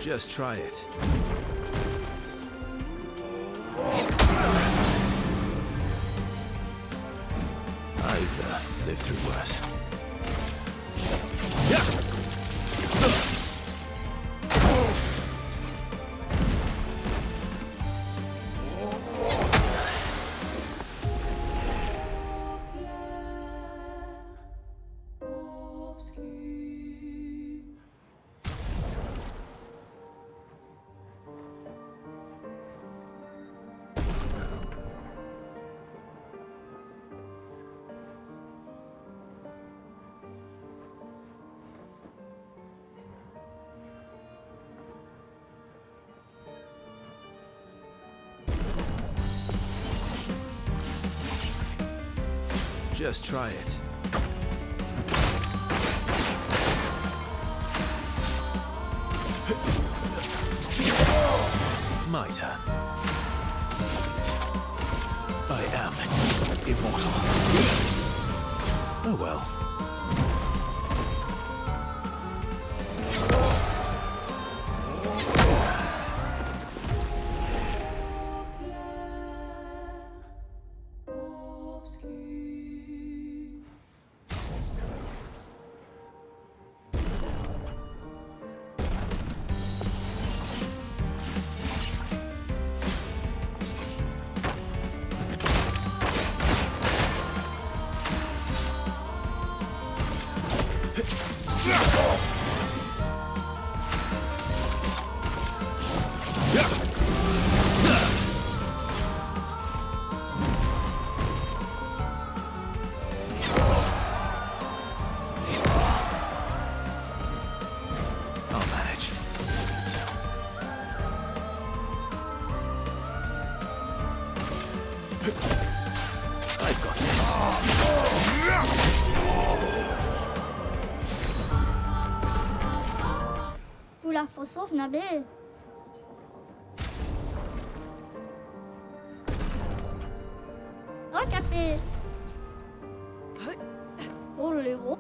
Just try it. I've lived through worse. Just try it. My turn. I am immortal. Oh well. I've got this. Pula fosów na bil. O, café. O, levo.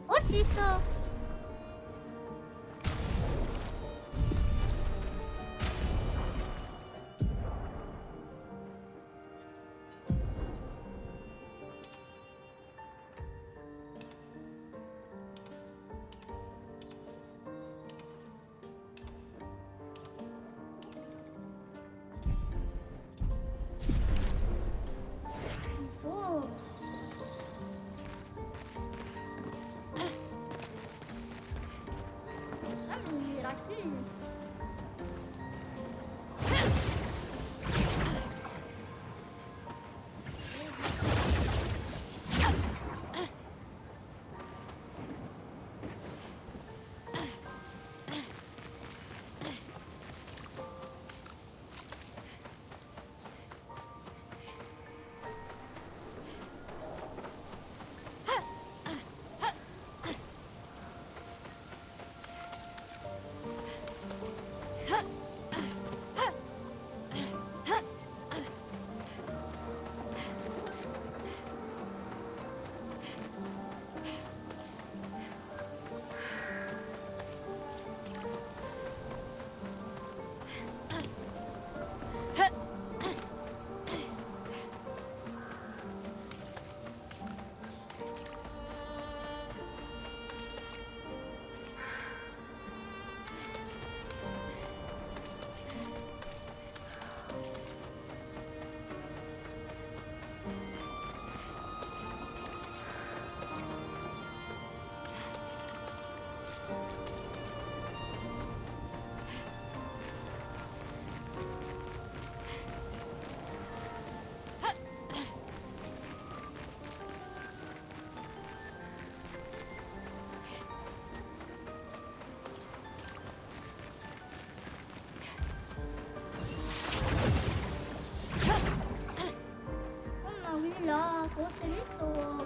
O, tiso. Hola, Joselito.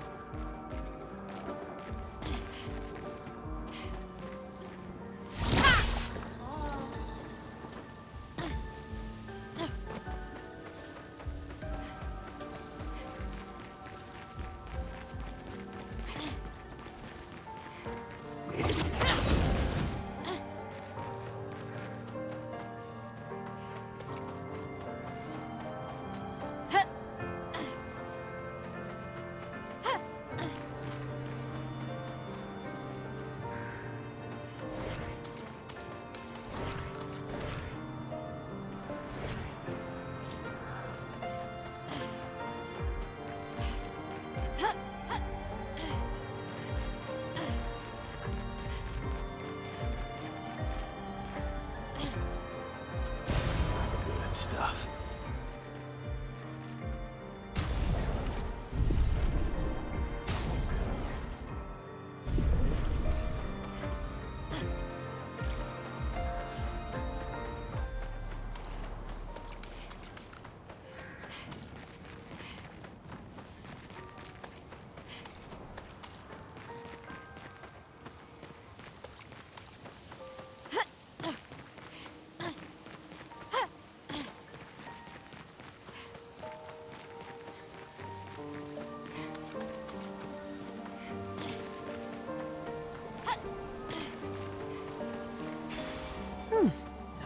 Good stuff.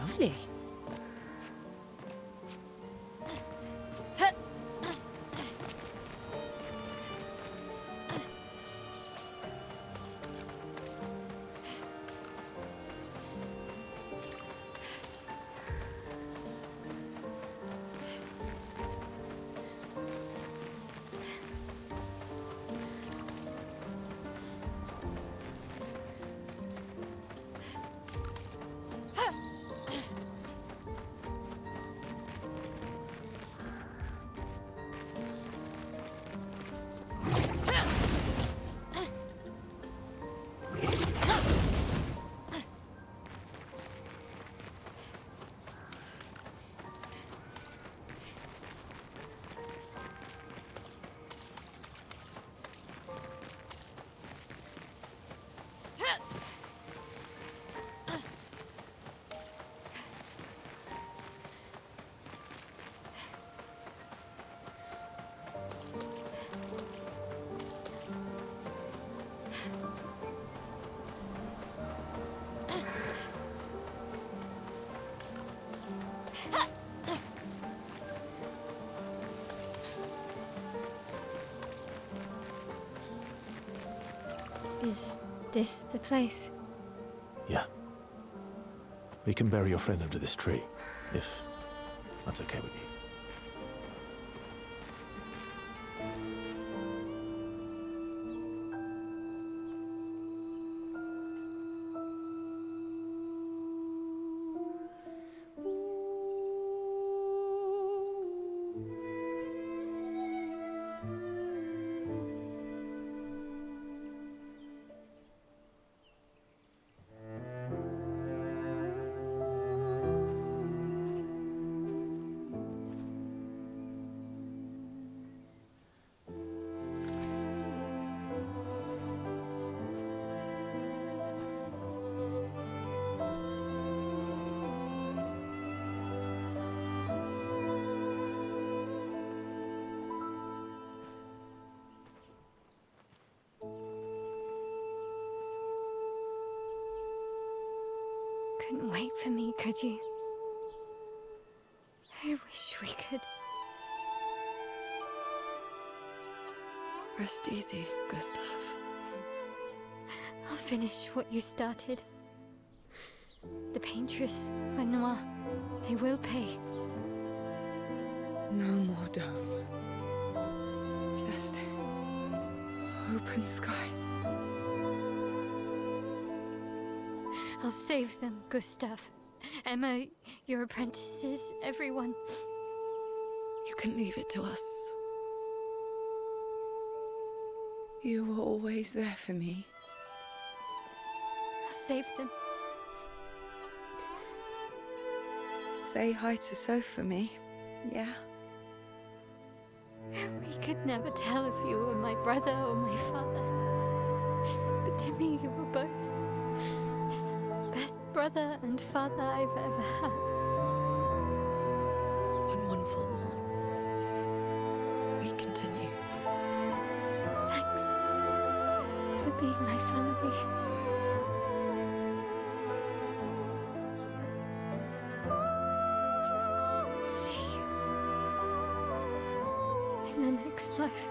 Lovely. Is this the place? Yeah. We can bury your friend under this tree, if that's okay with you. Couldn't wait for me, could you? I wish we could. Rest easy, Gustav. I'll finish what you started. The paintress, Renoir, they will pay. No more dome. Just open skies. I'll save them, Gustav. Emma, your apprentices, everyone. You can leave it to us. You were always there for me. I'll save them. Say hi to Soph for me, yeah? We We could never tell if you were my brother or my father. But to me, you were both. The best brother and father I've ever had. When one falls, we continue. Thanks for being my family. See you in the next life.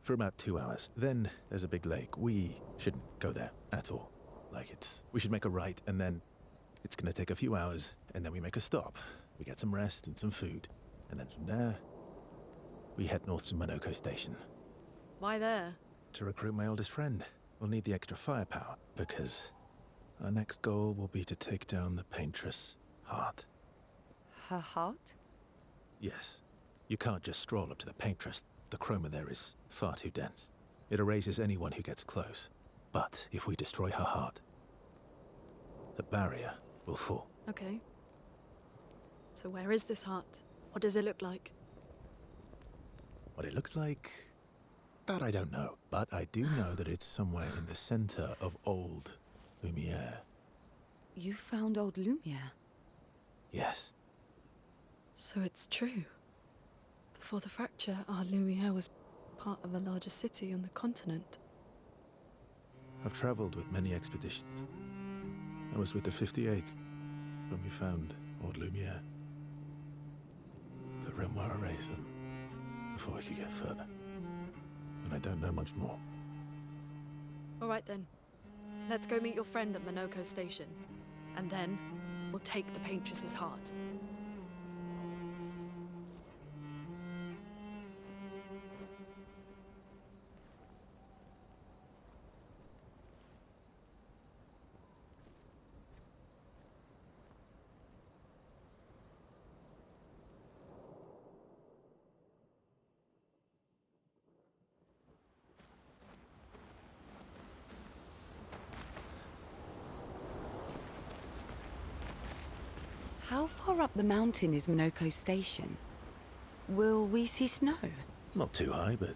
For about 2 hours. Then there's a big lake. We shouldn't go there at all. We should make a right, and then it's gonna take a few hours, and then we make a stop. We get some rest and some food. And then from there, we head north to Monoko Station. Why there? To recruit my oldest friend. We'll need the extra firepower, because our next goal will be to take down the Paintress' heart. Her heart? Yes. You can't just stroll up to the Paintress. The chroma there is far too dense. It erases anyone who gets close. But if we destroy her heart, the barrier will fall. Okay. So where is this heart? What does it look like? What it looks like, that I don't know. But I do know that it's somewhere in the center of old Lumiere. You found old Lumiere? Yes. So it's true. Before the fracture, our Lumiere was part of a larger city on the continent. I've traveled with many expeditions. I was with the 58th when we found old Lumiere. But Renoir erased them before we could get further. And I don't know much more. All right then. Let's go meet your friend at Monoko Station. And then, we'll take the Paintress's heart. How far up the mountain is Monoko Station? Will we see snow? Not too high, but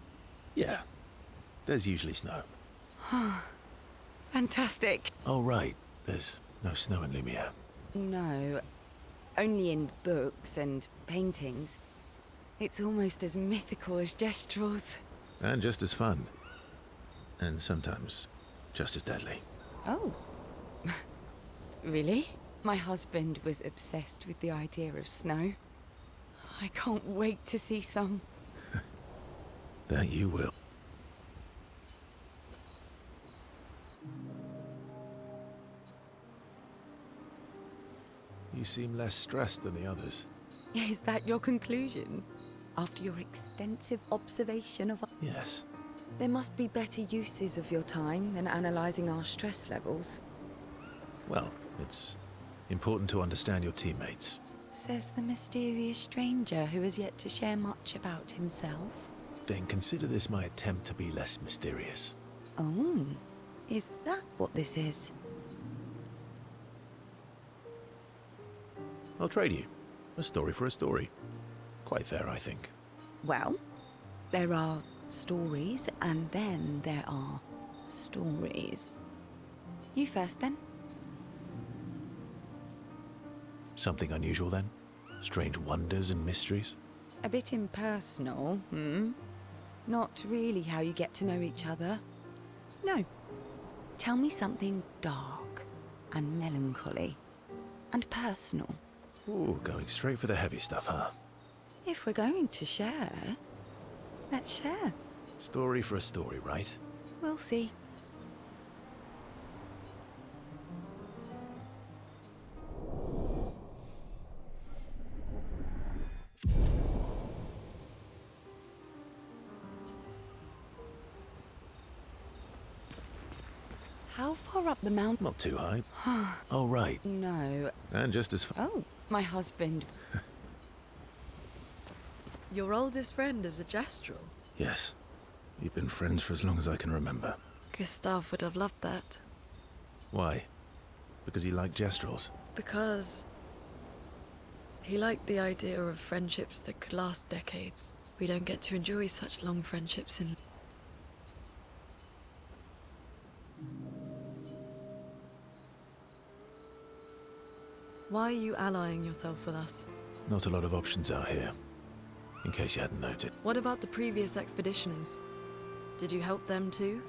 yeah. There's usually snow. Fantastic. Oh, right. There's no snow in Lumiere. No, only in books and paintings. It's almost as mythical as Gestrels. And just as fun. And sometimes just as deadly. Oh. Really? My husband was obsessed with the idea of snow. I can't wait to see some. That you will. You seem less stressed than the others. Is that your conclusion? after your extensive observation of... Yes. There must be better uses of your time than analysing our stress levels. Well, it's important to understand your teammates. Says the mysterious stranger who has yet to share much about himself. Then consider this my attempt to be less mysterious. Oh, is that what this is? I'll trade you. A story for a story. Quite fair, I think. Well, there are stories, and then there are stories. You first, then. Something unusual, then? Strange wonders and mysteries? A bit impersonal, hmm? Not really how you get to know each other. No. Tell me something dark and melancholy and personal. Ooh, going straight for the heavy stuff, huh? If we're going to share, let's share. Story for a story, right? We'll see. How far up the mountain? Not too high. Oh, right. No. And just as far. Oh, my husband. Your oldest friend is a Gestrel. Yes. We've been friends for as long as I can remember. Gustav would have loved that. Why? Because he liked Gestrels? Because he liked the idea of friendships that could last decades. We don't get to enjoy such long friendships in... Why are you allying yourself with us? Not a lot of options out here. In case you hadn't noted. What about the previous expeditioners? Did you help them too?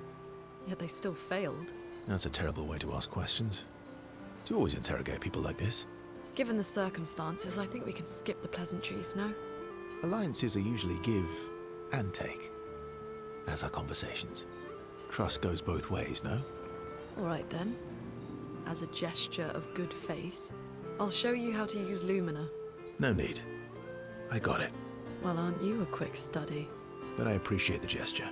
Yet they still failed. That's a terrible way to ask questions. Do you always interrogate people like this? Given the circumstances, I think we can skip the pleasantries, no? Alliances are usually give and take, as are conversations. Trust goes both ways, no? All right then. As a gesture of good faith, I'll show you how to use Lumina. No need. I got it. Well, aren't you a quick study? But I appreciate the gesture.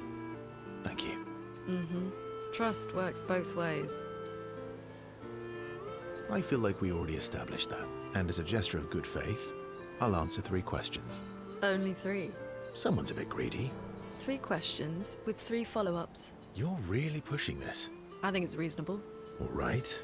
Thank you. Mm-hmm. Trust works both ways. I feel like we already established that. And as a gesture of good faith, I'll answer 3 questions. Only 3. Someone's a bit greedy. 3 questions with 3 follow-ups. You're really pushing this. I think it's reasonable. All right.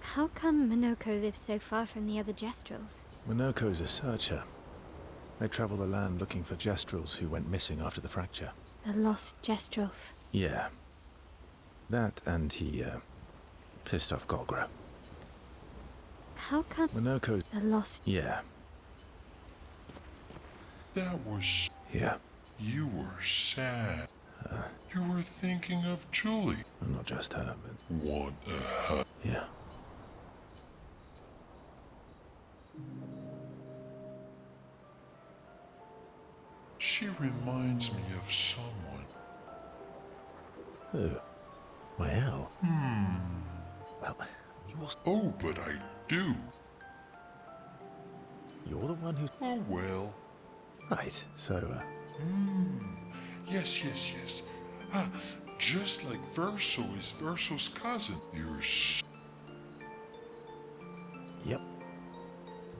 How come Minoko lives so far from the other Gestrels? Minoko's a searcher. They travel the land looking for Gestrels who went missing after the fracture. The lost Gestrels. Yeah. That and he, pissed off Golgra. How come Minoko... the lost... Yeah. That was... Yeah. You were sad. You were thinking of Julie. Well, not just her, but... Want a hug? Yeah. She reminds me of someone. Who? My Al? Well, he was... Oh, but I do. You're the one who... Oh, well. Right, so, Yes, yes, yes. Just like Verso is Verso's cousin. You're Yep.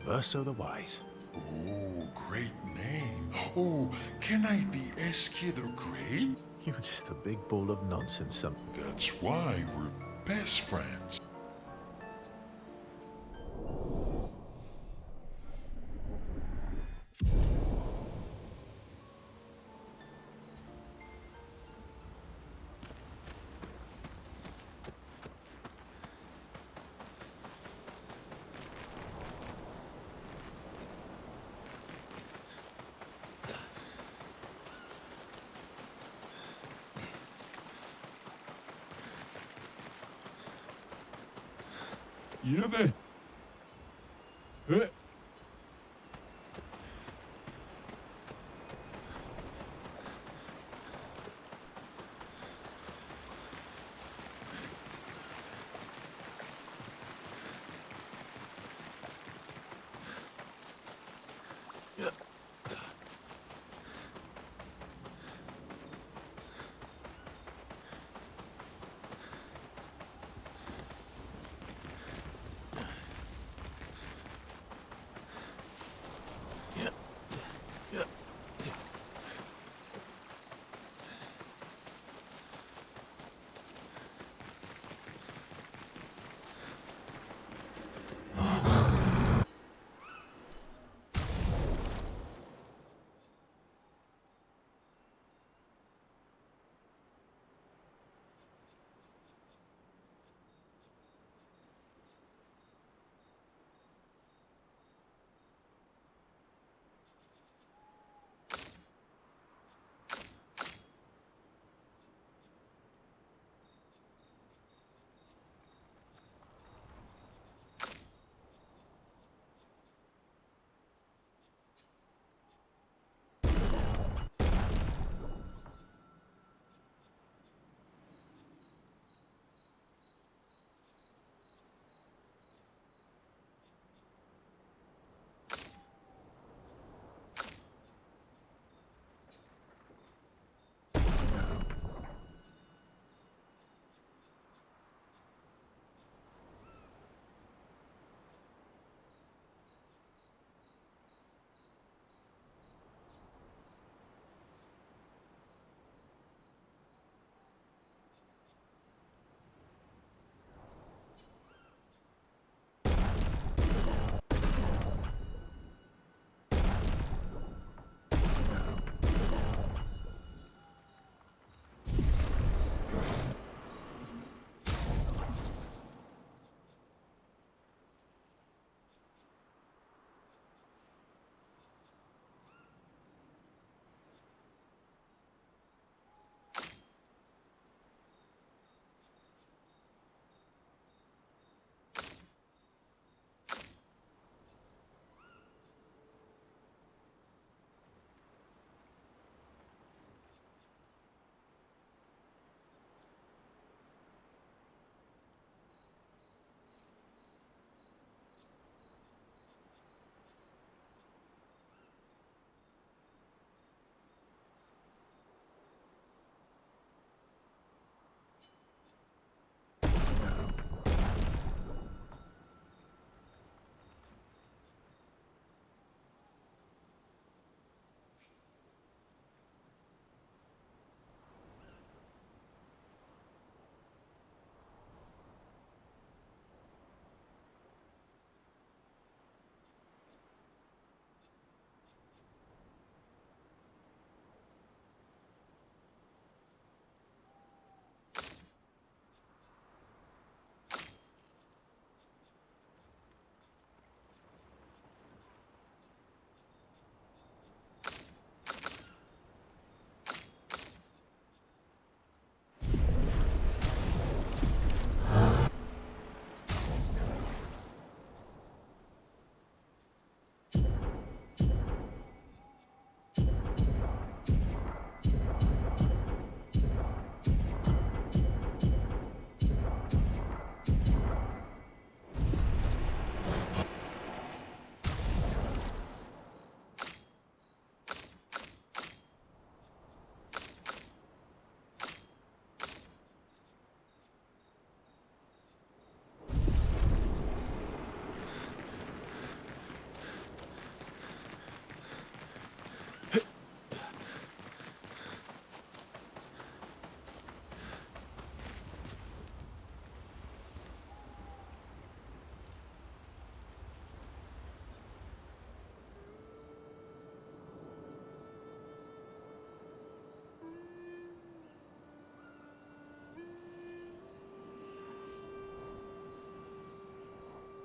Verso the Wise. Oh, great name. Oh, can I be Eskia the Great? You're just a big ball of nonsense, That's why we're best friends. Yebe.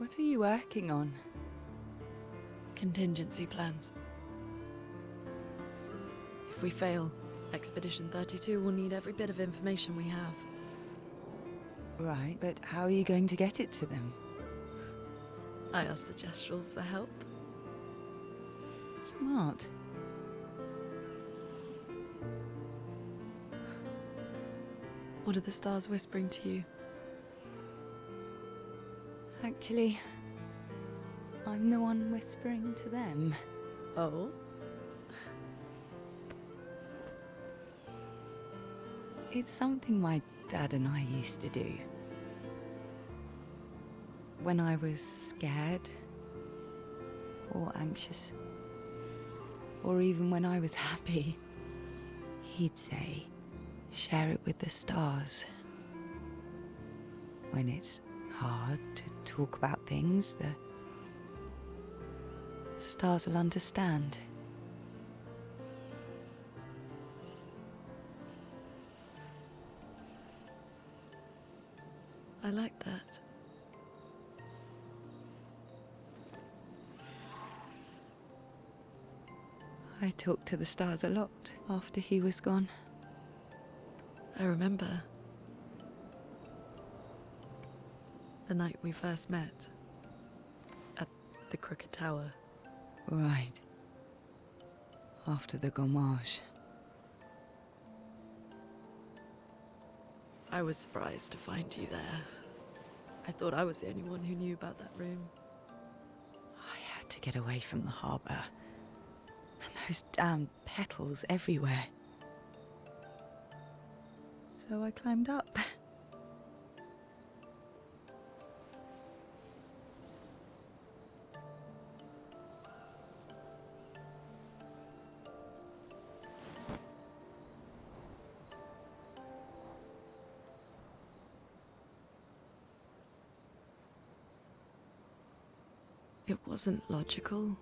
What are you working on? Contingency plans. If we fail, Expedition 32 will need every bit of information we have. Right, but how are you going to get it to them? I asked the Gestrals for help. Smart. What are the stars whispering to you? Actually, I'm the one whispering to them. Oh? It's something my dad and I used to do. When I was scared, or anxious, or even when I was happy, he'd say, share it with the stars. When it's hard to talk about things, the stars will understand. I like that. I talked to the stars a lot after he was gone. I remember the night we first met at the Crooked Tower. Right. After the gommage. I was surprised to find you there. I thought I was the only one who knew about that room. I had to get away from the harbour. And those damn petals everywhere. So I climbed up. It wasn't logical.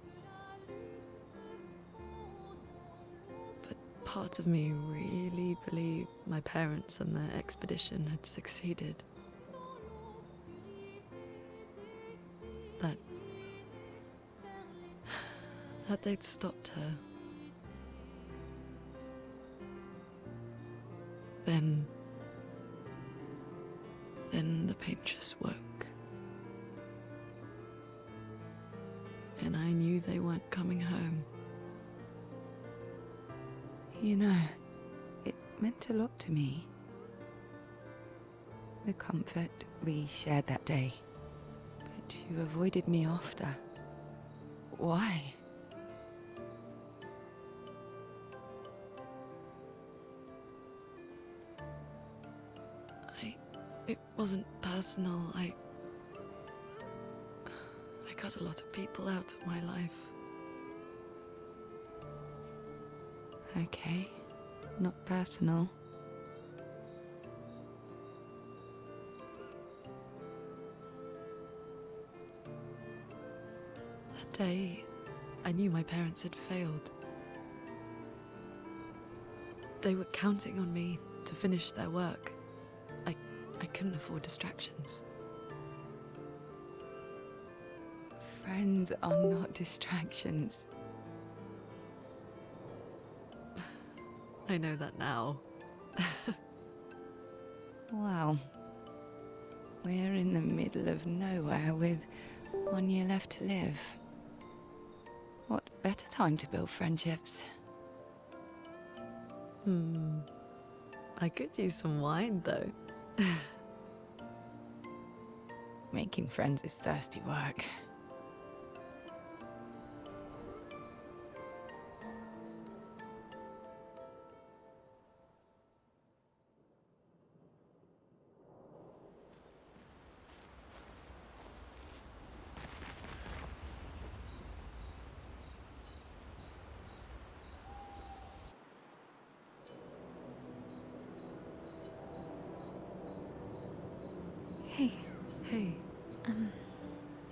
But part of me really believed my parents and their expedition had succeeded. That they'd stopped her. Then the paintress woke. And I knew they weren't coming home. You know, it meant a lot to me. The comfort we shared that day. But you avoided me after. Why? It wasn't personal. I cut a lot of people out of my life. Okay, not personal. That day, I knew my parents had failed. They were counting on me to finish their work. I couldn't afford distractions. Friends are not distractions. I know that now. Wow. We're in the middle of nowhere with 1 year left to live. What better time to build friendships? I could use some wine, though. Making friends is thirsty work. Hey, Hey.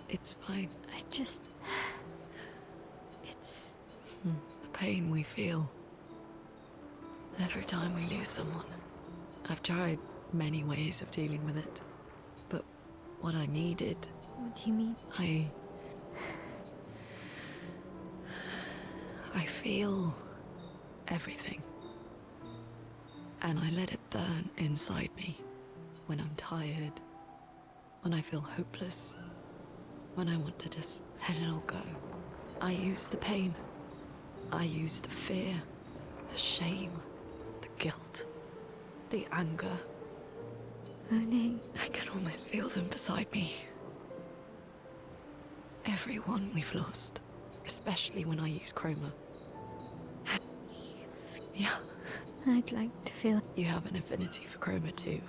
It's fine. It's... The pain we feel every time we lose someone. I've tried many ways of dealing with it, but what I needed What do you mean? I feel everything. And I let it burn inside me. When I'm tired, when I feel hopeless, when I want to just let it all go. I use the pain. I use the fear, the shame, the guilt, the anger. Oh no. I can almost feel them beside me. Everyone we've lost, especially when I use chroma. Yeah. I'd like to feel... You have an affinity for chroma too.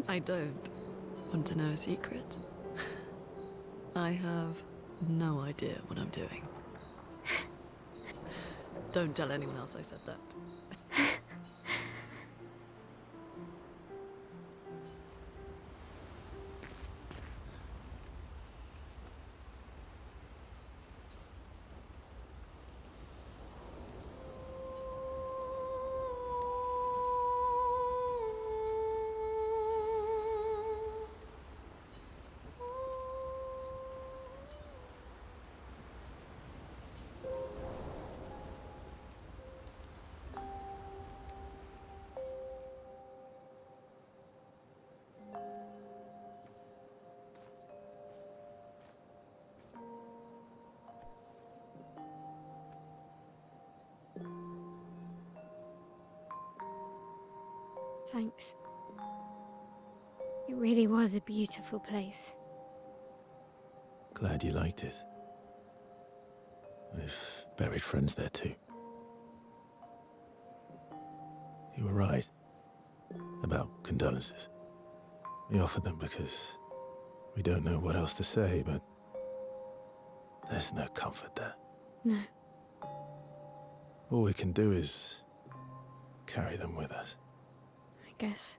I don't. Want to know a secret? I have no idea what I'm doing. Don't tell anyone else I said that. Thanks. It really was a beautiful place. Glad you liked it. I've buried friends there too. You were right about condolences. We offered them because we don't know what else to say, but there's no comfort there. No. All we can do is carry them with us. I guess.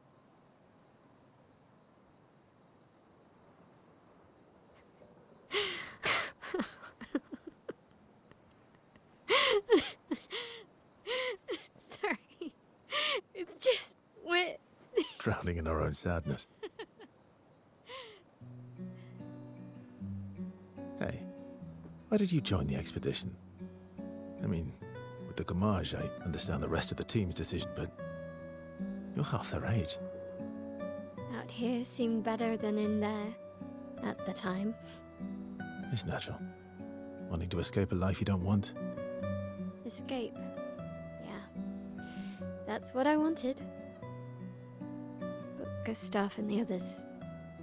Sorry. It's just... we're... Drowning in our own sadness. Hey, why did you join the expedition? I mean, with the Gommage, I understand the rest of the team's decision, but you're half their age. Out here seemed better than in there. At the time. It's natural. Wanting to escape a life you don't want. Escape. Yeah. That's what I wanted. But Gustav and the others,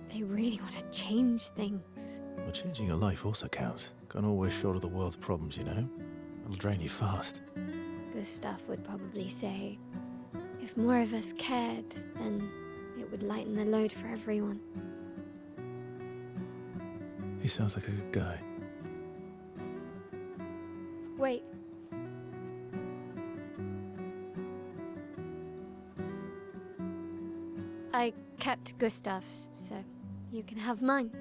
they really want to change things. Well, changing your life also counts. Can't always shoulder the world's problems, you know? It'll drain you fast. Gustav would probably say, if more of us cared, then it would lighten the load for everyone. He sounds like a good guy. Wait. I kept Gustav's, so you can have mine.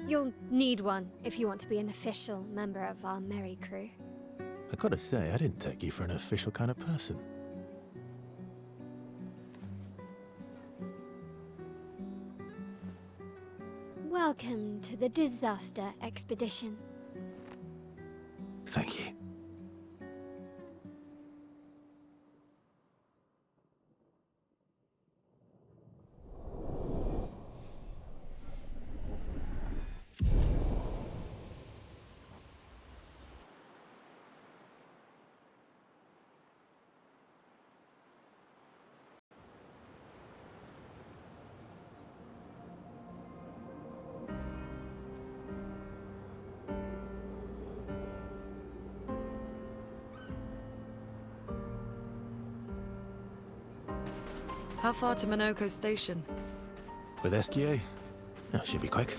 You'll need one if you want to be an official member of our merry crew. I gotta say, I didn't take you for an official kind of person. Welcome to the disaster expedition. Thank you. How far to Minoko Station? With SGA? That should be quick.